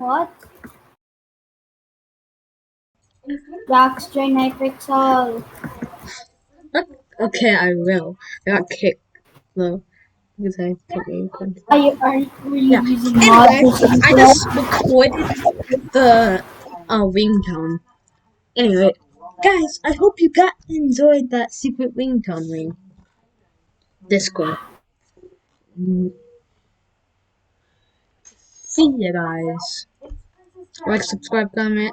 What? Jack's join Hypixel. What? Okay, I will. I got kicked though because I put ringtone. Were you Yeah. using mods Anyway, or I something? just recorded the ringtone. Anyway, guys, I hope you got enjoyed that secret ringtone ring. Discord. See ya, guys. Like, subscribe, comment.